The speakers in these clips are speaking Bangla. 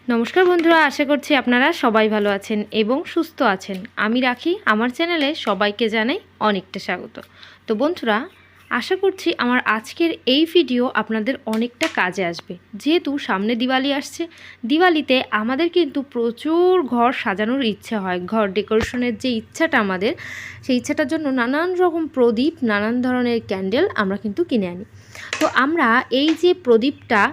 নমস্কার বন্ধুরা, আশা করছি আপনারা সবাই ভালো আছেন এবং সুস্থ আছেন। আমি রাখি আমার চ্যানেলে সবাইকে জানাই অনেকটা স্বাগত। তো বন্ধুরা, আশা করছি আমার আজকের এই ভিডিও আপনাদের অনেকটা কাজে আসবে। যেহেতু সামনে দিওয়ালি আসছে, দিওয়ালিতে আমাদের কিন্তু প্রচুর ঘর সাজানোর ইচ্ছা হয়। ঘর ডেকোরেশনের যে ইচ্ছাটা আমাদের, সেই ইচ্ছাটার জন্য নানান রকম প্রদীপ, নানান ধরনের ক্যান্ডেল আমরা কিন্তু কিনে আনি। তো আমরা এই যে প্রদীপটা,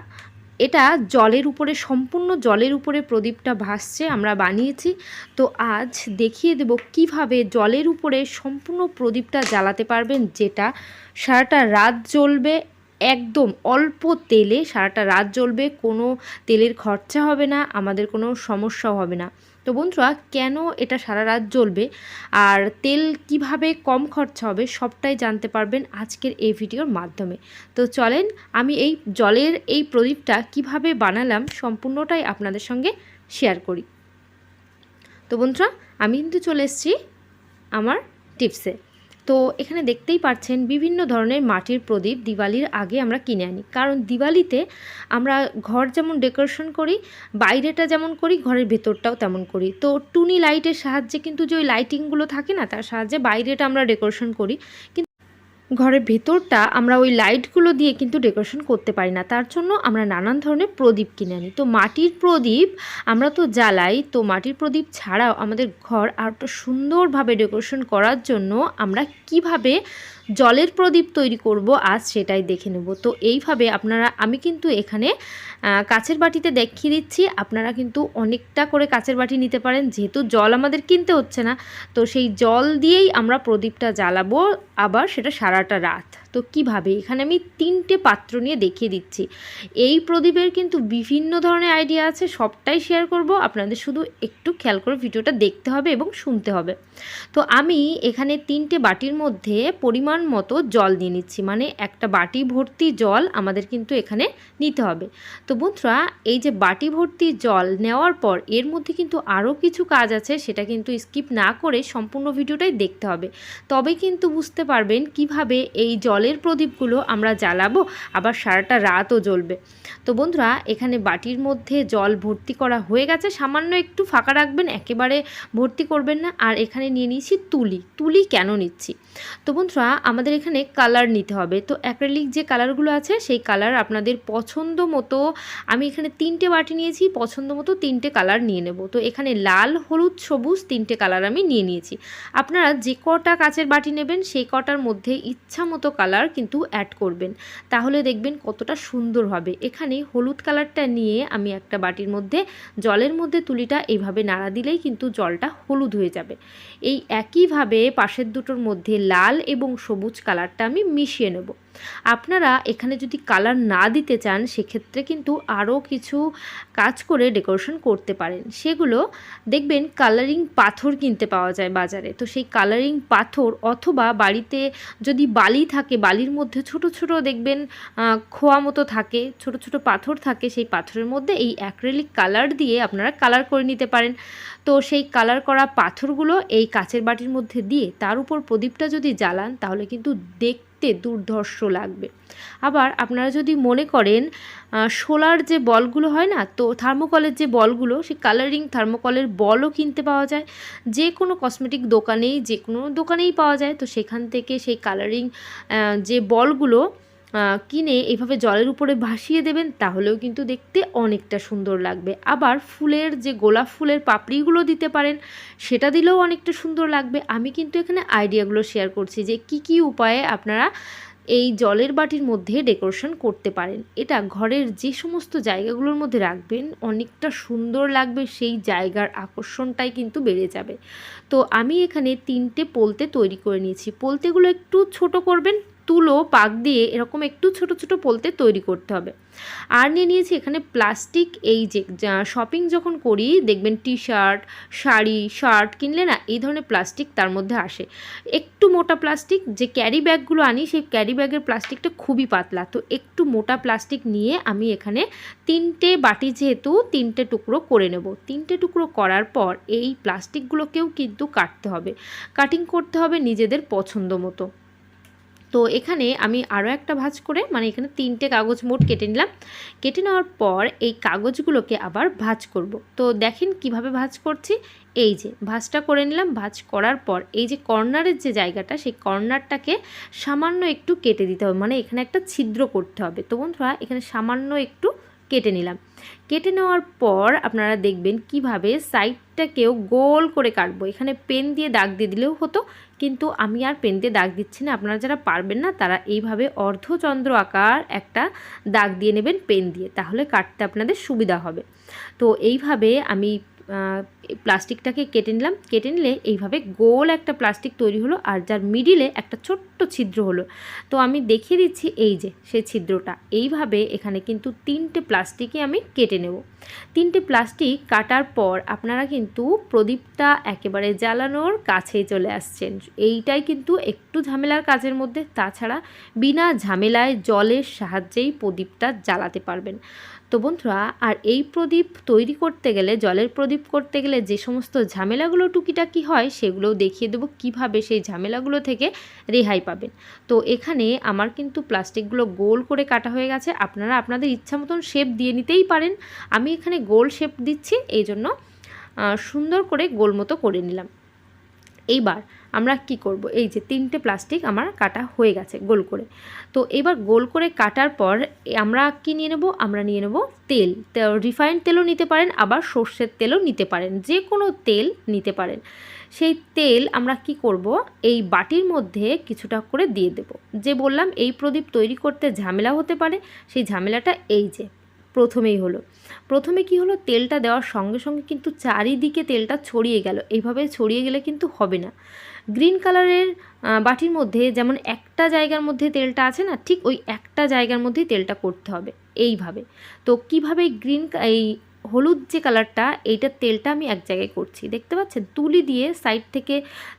এটা জলের উপরে, সম্পূর্ণ জলের উপরে প্রদীপটা ভাসছে, আমরা বানিয়েছি। তো আজ দেখিয়ে দেব কিভাবে জলের উপরে সম্পূর্ণ প্রদীপটা জ্বালাতে পারবেন, যেটা সারাটা রাত জ্বলবে। একদম অল্প তেলে সারাটা রাত জ্বলবে, কোনো তেলের খরচা হবে না, আমাদের কোনো সমস্যাও হবে না। তো বন্ধুরা, কেন এটা সারা রাত জ্বলবে আর তেল কিভাবে কম খরচা হবে, সবটাই জানতে পারবেন আজকের এই ভিডিওর মাধ্যমে। তো চলেন, আমি এই জলের এই প্রদীপটা কিভাবে বানালাম সম্পূর্ণটাই আপনাদের সঙ্গে শেয়ার করি। তো বন্ধুরা, আমি কিন্তু চলে এসেছি আমার টিপসে। তো এখানে দেখতেই পাচ্ছেন বিভিন্ন ধরনের মাটির প্রদীপ দিওয়ালির আগে আমরা কিনে আনি, কারণ দিওয়ালিতে আমরা ঘর যেমন ডেকোরেশন করি, বাইরেটা যেমন করি, ঘরের ভেতরটাও তেমন করি। তো টুনি লাইটের সাহায্যে, কিন্তু যে ওই লাইটিংগুলো থাকে না, তার সাহায্যে বাইরেটা আমরা ডেকোরেশন করি, কিন্তু ঘরের ভেতরটা আমরা ওই লাইটগুলো দিয়ে কিন্তু ডেকোরেশন করতে পারি না। তার জন্য আমরা নানান ধরনের প্রদীপ কিনে আনি। তো মাটির প্রদীপ আমরা তো জ্বালাই, তো মাটির প্রদীপ ছাড়াও আমাদের ঘর আরও সুন্দরভাবে ডেকোরেশন করার জন্য আমরা কিভাবে জলের প্রদীপ তৈরি করব আজ সেটাই দেখে নেব। তো এইভাবে আমি কিন্তু এখানে কাচের বাটিতে দেখিয়ে দিচ্ছি, আপনারা কিন্তু অনেকটা করে কাচের বাটি নিতে পারেন, যেহেতু জল আমাদের কিনতে হচ্ছে না। তো সেই জল দিয়েই আমরা প্রদীপটা জ্বালাবো, আবার সেটা সারাটা রাত। তো কিভাবে, এখানে আমি 3টে পাত্র নিয়ে দেখিয়ে দিচ্ছি। এই প্রদীপের কিন্তু বিভিন্ন ধরনের আইডিয়া আছে, সবটাই শেয়ার করব। আপনাদের শুধু একটু খেয়াল করে ভিডিওটা দেখতে হবে এবং শুনতে হবে। তো আমি এখানে 3টে বাটির মধ্যে পরিমাণ মতো জল নিয়ে নিচ্ছি, মানে একটা বাটি ভর্তি জল আমাদের কিন্তু এখানে নিতে হবে। তো বন্ধুরা, এই যে বাটি ভর্তি জল নেওয়ার পর এর মধ্যে কিন্তু আরও কিছু কাজ আছে, সেটা কিন্তু স্কিপ না করে সম্পূর্ণ ভিডিওটাই দেখতে হবে। তবে কিন্তু বুঝতে পারবেন কিভাবে এই জলের প্রদীপগুলো আমরা জ্বালাবো, আবার সারাটা রাতও জ্বলবে। তো বন্ধুরা, এখানে বাটির মধ্যে জল ভর্তি করা হয়ে গেছে, সামান্য একটু ফাঁকা রাখবেন, একেবারে ভর্তি করবেন না। আর এখানে নিয়ে নিয়েছি তুলি কেন নিচ্ছি, তো বন্ধুরা আমাদের এখানে কালার নিতে হবে। তো অ্যাক্রিলিক যে কালারগুলো আছে, সেই কালার আপনাদের পছন্দ মতো, আমি এখানে 3টে বাটি নিয়েছি, পছন্দ মতো 3টে কালার নিয়ে নেব। তো এখানে লাল, হলুদ, সবুজ 3টে কালার আমি নিয়ে নিয়েছি। আপনারা যে কটা কাচের বাটি নেবেন সেই কটার মধ্যে ইচ্ছা মতো কালার কিন্তু অ্যাড করবেন, তাহলে দেখবেন কতটা সুন্দর হবে। এখানে হলুদ কালারটা নিয়ে আমি একটা বাটির মধ্যে জলের মধ্যে তুলিটা এইভাবে নাড়া দিলেই কিন্তু জলটা হলুদ হয়ে যাবে। এই একইভাবে পাশের দুটোর মধ্যে লাল এবং সবুজ কালারটা আমি মিশিয়ে নেব। আপনারা এখানে যদি কালার না দিতে চান, সেক্ষেত্রে কিন্তু আরও কিছু কাজ করে ডেকোরেশন করতে পারেন। সেগুলো দেখবেন কালারিং পাথর কিনতে পাওয়া যায় বাজারে। তো সেই কালারিং পাথর, অথবা বাড়িতে যদি বালি থাকে, বালির মধ্যে ছোট ছোট দেখবেন খোয়া মতো থাকে, ছোট ছোট পাথর থাকে, সেই পাথরের মধ্যে এই অ্যাক্রিলিক কালার দিয়ে আপনারা কালার করে নিতে পারেন। তো সেই কালার করা পাথরগুলো এই কাচের বাটির মধ্যে দিয়ে তার উপর প্রদীপটা যদি জ্বালান, তাহলে কিন্তু দেখতে দুর্ধর্ষ লাগবে। আবার আপনারা যদি মনে করেন সোলার যে বলগুলো হয় না, তো থার্মোকলের যে বলগুলো, সেই কালারিং থার্মোকলের বলও কিনতে পাওয়া যায়, যে কোনো কসমেটিক দোকানেই, যে কোনো দোকানেই পাওয়া যায়। তো সেখান থেকে সেই কালারিং যে বলগুলো কিনে এইভাবে জলের উপরে ভাসিয়ে দেবেন, তাহলেও কিন্তু দেখতে অনেকটা সুন্দর লাগবে। আবার ফুলের যে গোলাপ ফুলের পাপড়িগুলো দিতে পারেন, সেটা দিলেও অনেকটা সুন্দর লাগবে। আমি কিন্তু এখানে আইডিয়াগুলো শেয়ার করছি যে কি উপায়ে আপনারা এই জলের বাটির মধ্যে ডেকোরেশন করতে পারেন। এটা ঘরের যে সমস্ত জায়গাগুলোর মধ্যে রাখবেন, অনেকটা সুন্দর লাগবে, সেই জায়গার আকর্ষণটাই কিন্তু বেড়ে যাবে। তো আমি এখানে 3টে পোলতে তৈরি করে নিয়েছি। পোলতেগুলো একটু ছোট করবেন, তুলো পাক দিয়ে এরকম একটু ছোট ছোট পোলতে তৈরি করতে হবে। আর নিয়ে নিয়েছি এখানে প্লাস্টিক। এই যে শপিং যখন করি, দেখবেন টি শার্ট, শাড়ি, শার্ট কিনলে না, এই ধরনের প্লাস্টিক তার মধ্যে আসে, একটু মোটা প্লাস্টিক। যে ক্যারি ব্যাগগুলো আনি, সেই ক্যারি ব্যাগের প্লাস্টিকটা খুবই পাতলা। তো একটু মোটা প্লাস্টিক নিয়ে আমি এখানে 3টে বাটি, যেহেতু 3টে টুকরো করে নেব। 3টে টুকরো করার পর এই প্লাস্টিকগুলোকেও কিন্তু কাটতে হবে, কাটিং করতে হবে নিজেদের পছন্দ মতো। তো এখানে আমি আরও একটা ভাঁজ করে, মানে এখানে 3টে কাগজ মোট কেটে নিলাম। কেটে নেওয়ার পর এই কাগজগুলোকে আবার ভাঁজ করব। তো দেখেন কিভাবে ভাঁজ করছি। এই যে ভাঁজটা করে নিলাম। ভাঁজ করার পর এই যে কর্নারের যে জায়গাটা, সেই কর্নারটাকে সামান্য একটু কেটে দিতে হবে, মানে এখানে একটা ছিদ্র করতে হবে। তো বন্ধুরা এখানে সামান্য একটু কেটে নিলাম। কেটে নেওয়ার পর আপনারা দেখবেন কিভাবে সাইডটাকেও গোল করে কাটবো। এখানে পেন দিয়ে দাগ দিয়ে দিলেও হতো, কিন্তু আমি আর পেন দিয়ে দাগ দিচ্ছি না। আপনারা যারা পারবেন না তারা এইভাবে অর্ধচন্দ্র আকার একটা দাগ দিয়ে নেবেন পেন দিয়ে, তাহলে কাটতে আপনাদের সুবিধা হবে। তো এইভাবে আমি প্লাস্টিকটাকে কেটে নিলাম। কেটে নিলে এইভাবে গোল একটা প্লাস্টিক তৈরি হলো, আর যার মিডিলে একটা ছোট্ট ছিদ্র হলো। তো আমি দেখিয়ে দিচ্ছি এই যে সেই ছিদ্রটা। এইভাবে এখানে কিন্তু 3টে প্লাস্টিকই আমি কেটে নেব। 3টে প্লাস্টিক কাটার পর আপনারা কিন্তু প্রদীপটা একেবারে জ্বালানোর কাছেই চলে আসছেন। এইটাই কিন্তু একটু ঝামেলার কাজের মধ্যে, তাছাড়া বিনা ঝামেলায় জলের সাহায্যেই প্রদীপটা জ্বালাতে পারবেন। তো বন্ধুরা, আর এই প্রদীপ তৈরি করতে গেলে, জলের প্রদীপ করতে গেলে যে সমস্ত ঝামেলাগুলো টুকিটাকি হয় সেগুলোও দেখিয়ে দেবো কিভাবে সেই ঝামেলাগুলো থেকে রেহাই পাবেন। তো এখানে আমার কিন্তু প্লাস্টিকগুলো গোল করে কাটা হয়ে গেছে। আপনারা আপনাদের ইচ্ছা মতন শেপ দিয়ে নিতেই পারেন। আমি এখানে গোল শেপ দিচ্ছি, এই জন্য সুন্দর করে গোল মতো করে নিলাম। এইবার আমরা কি করব, এই যে 3টে প্লাস্টিক আমার কাটা হয়ে গেছে গোল করে। তো এবার গোল করে কাটার পর আমরা কি নিয়ে নেব, আমরা নিয়ে নেব তেল। রিফাইন্ড তেলও নিতে পারেন, আবার সর্ষের তেলও নিতে পারেন, যে কোনো তেল নিতে পারেন। সেই তেল আমরা কি করব, এই বাটির মধ্যে কিছুটা করে দিয়ে দেব। যে বললাম এই প্রদীপ তৈরি করতে ঝামেলা হতে পারে, সেই ঝামেলাটা এই যে প্রথমেই হলো। প্রথমে কি হলো, তেলটা দেওয়ার সঙ্গে সঙ্গে কিন্তু চারিদিকে তেলটা ছড়িয়ে গেল। এইভাবে ছড়িয়ে গেলে কিন্তু হবে না। গ্রিন কালারের বাটির মধ্যে যেমন একটা জায়গার মধ্যে তেলটা আছে না, ঠিক ওই একটা জায়গার মধ্যেই তেলটা করতে হবে এইভাবে। তো কিভাবে এই হলুদ যে কালারটা, এইটার তেলটা আমি এক জায়গায় করছি, দেখতে পাচ্ছেন। তুলি দিয়ে সাইড থেকে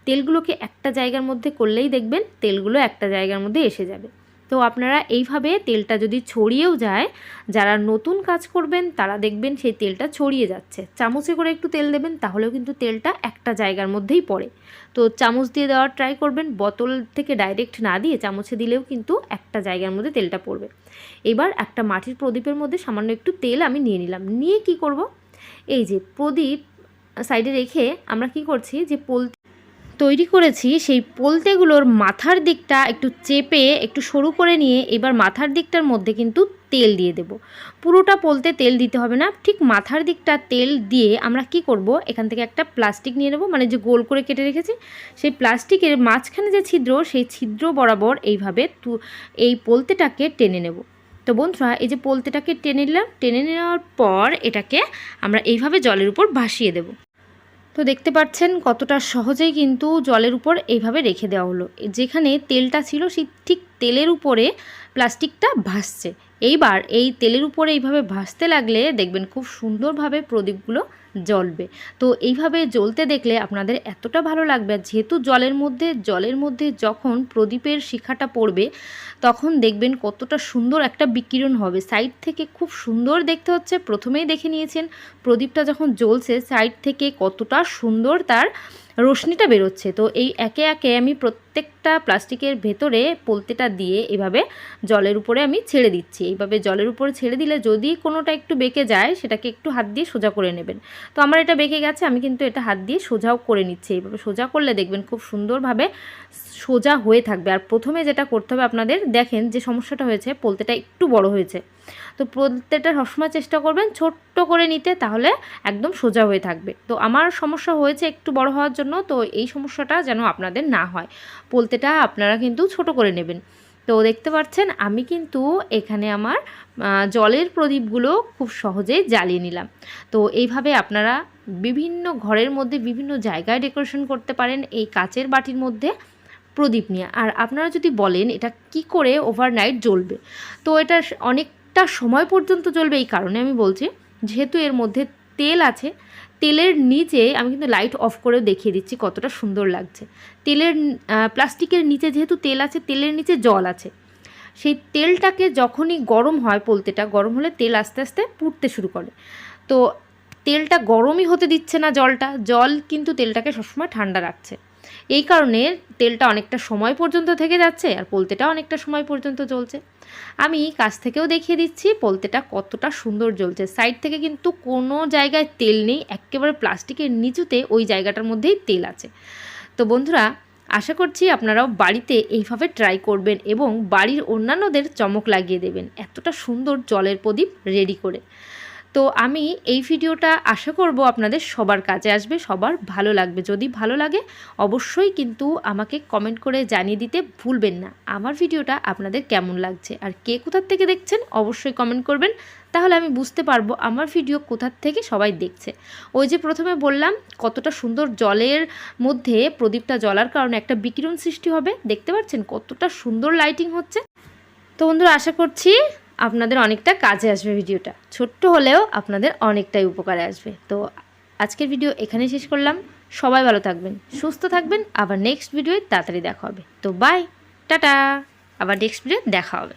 তেলগুলোকে একটা জায়গার মধ্যে করলেই দেখবেন তেলগুলো একটা জায়গার মধ্যে এসে যাবে। তো আপনারা এইভাবে তেলটা যদি ছড়িয়েও যায়, যারা নতুন কাজ করবেন তারা দেখবেন সেই তেলটা ছড়িয়ে যাচ্ছে। চামচে করে একটু তেল দেবেন, তাহলেও কিন্তু তেলটা একটা জায়গার মধ্যেই পড়ে। তো চামচ দিয়ে দেওয়ার ট্রাই করবেন, বোতল থেকে ডাইরেক্ট না দিয়ে চামচে দিলেও কিন্তু একটা জায়গার মধ্যে তেলটা পড়বে। এবার একটা মাটির প্রদীপের মধ্যে সামান্য একটু তেল আমি নিয়ে নিলাম। নিয়ে কি করব, এই যে প্রদীপ সাইডে রেখে আমরা কি করছি, যে তৈরি করেছি সেই পোলতেগুলোর মাথার দিকটা একটু চেপে একটু সরু করে নিয়ে এবার মাথার দিকটার মধ্যে কিন্তু তেল দিয়ে দেব। পুরোটা পোলতে তেল দিতে হবে না, ঠিক মাথার দিকটা তেল দিয়ে আমরা কি করব, এখান থেকে একটা প্লাস্টিক নিয়ে নেব, মানে যে গোল করে কেটে রেখেছি সেই প্লাস্টিকের মাঝখানে যে ছিদ্র, সেই ছিদ্র বরাবর এইভাবে এই পোলতেটাকে টেনে নেব। তো বন্ধুরা, এই যে পোলতেটাকে টেনে নিলাম। টেনে নেওয়ার পর এটাকে আমরা এইভাবে জলের উপর ভাসিয়ে দেব। তো দেখতে পাচ্ছেন কতটা সহজেই কিন্তু জলের উপর এইভাবে রেখে দেওয়া হলো। যেখানে তেলটা ছিল সেই ঠিক তেলের উপরে প্লাস্টিকটা ভাসছে। এইবার এই তেলের উপরে এইভাবে ভাসতে লাগলে দেখবেন খুব সুন্দরভাবে প্রদীপগুলো জ্বলবে। তো এইভাবে জ্বলতে দেখলে আপনাদের এতটা ভালো লাগবে, যেহেতু জলের মধ্যে যখন প্রদীপের শিখাটা পড়বে তখন দেখবেন কতটা সুন্দর একটা বিকিরণ হবে। সাইড থেকে খুব সুন্দর দেখতে হচ্ছে। প্রথমেই দেখে নিয়েছেন প্রদীপটা যখন জ্বলছে সাইড থেকে কতটা সুন্দর তার রশ্মিটা বেরোচ্ছে। তো এই একে একে আমি প্রত্যেকটা প্লাস্টিকের ভেতরে পোলতেটা দিয়ে এভাবে জলের উপরে আমি ছেড়ে দিচ্ছি। এইভাবে জলের উপরে ছেড়ে দিলে যদি কোনোটা একটু বেঁকে যায় সেটাকে একটু হাত দিয়ে সোজা করে নেবেন। তো আমার এটা বেঁকে গেছে, আমি কিন্তু এটা হাত দিয়ে সোজাও করে নিচ্ছি। এইভাবে সোজা করলে দেখবেন খুব সুন্দরভাবে সোজা হয়ে থাকবে। আর প্রথমে যেটা করতে হবে আপনাদের, দেখেন যে সমস্যাটা হয়েছে, পোলতেটা একটু বড় হয়েছে। তো পোলতেটা সবসময় চেষ্টা করবেন ছোট্ট করে নিতে, তাহলে একদম সোজা হয়ে থাকবে। তো আমার সমস্যা হয়েছে একটু বড় হওয়ার জন্য, তো এই সমস্যাটা যেন আপনাদের না হয়, পোলতেটা আপনারা কিন্তু ছোট করে নেবেন। তো দেখতে পাচ্ছেন আমি কিন্তু এখানে আমার জলের প্রদীপগুলো খুব সহজেই জ্বালিয়ে নিলাম। তো এইভাবে আপনারা বিভিন্ন ঘরের মধ্যে বিভিন্ন জায়গায় ডেকোরেশন করতে পারেন এই কাচের বাটির মধ্যে প্রদীপ নিয়ে। আর আপনারা যদি বলেন এটা কি করে ওভারনাইট জ্বলবে, তো এটা অনেকটা সময় পর্যন্ত জ্বলবে। এই কারণে আমি বলছি, যেহেতু এর মধ্যে তেল আছে, তেলের নিচে আমি কিন্তু লাইট অফ করেও দেখিয়ে দিচ্ছি কতটা সুন্দর লাগছে। প্লাস্টিকের নিচে যেহেতু তেল আছে, তেলের নিচে জল আছে। সেই তেলটাকে যখনই গরম হয়, পোলতেটা গরম হলে তেল আস্তে আস্তে পুড়তে শুরু করে। তো তেলটা গরমই হতে দিচ্ছে না, জল কিন্তু তেলটাকে সবসময় ঠান্ডা রাখছে। এই কারণে তেলটা অনেকটা সময় পর্যন্ত থেকে যাচ্ছে আর পোলতেটা অনেকটা সময় পর্যন্ত জ্বলছে। আমি কাছ থেকেও দেখিয়ে দিচ্ছি পোলতেটা কতটা সুন্দর জ্বলছে। সাইড থেকে কিন্তু কোনো জায়গায় তেল নেই, একেবারে প্লাস্টিকের নিচুতে ওই জায়গাটার মধ্যেই তেল আছে। তো বন্ধুরা, আশা করছি আপনারাও বাড়িতে এইভাবে ট্রাই করবেন এবং বাড়ির অন্যান্যদের চমক লাগিয়ে দেবেন এতটা সুন্দর জলের প্রদীপ রেডি করে। তো আমি এই ভিডিওটা আশা করব আপনাদের সবার কাজে আসবে, সবার ভালো লাগবে। যদি ভালো লাগে অবশ্যই কিন্তু আমাকে কমেন্ট করে জানিয়ে দিতে ভুলবেন না আমার ভিডিওটা আপনাদের কেমন লাগছে, আর কে কোথার থেকে দেখছেন অবশ্যই কমেন্ট করবেন, তাহলে আমি বুঝতে পারবো আমার ভিডিও কোথার থেকে সবাই দেখছে। ওই যে প্রথমে বললাম কতটা সুন্দর জলের মধ্যে প্রদীপটা জ্বলার কারণে একটা বিকিরণ সৃষ্টি হবে, দেখতে পাচ্ছেন কতটা সুন্দর লাইটিং হচ্ছে। তো বন্ধুরা, আশা করছি আপনাদের অনেকটা কাজে আসবে ভিডিওটা, ছোট্ট হলেও আপনাদের অনেকটাই উপকারে আসবে। তো আজকের ভিডিও এখানেই শেষ করলাম। সবাই ভালো থাকবেন, সুস্থ থাকবেন, আবার নেক্সট ভিডিওয় তাড়াতাড়ি দেখা হবে। তো বাই, টাটা, আবার নেক্সট ভিডিও দেখা হবে।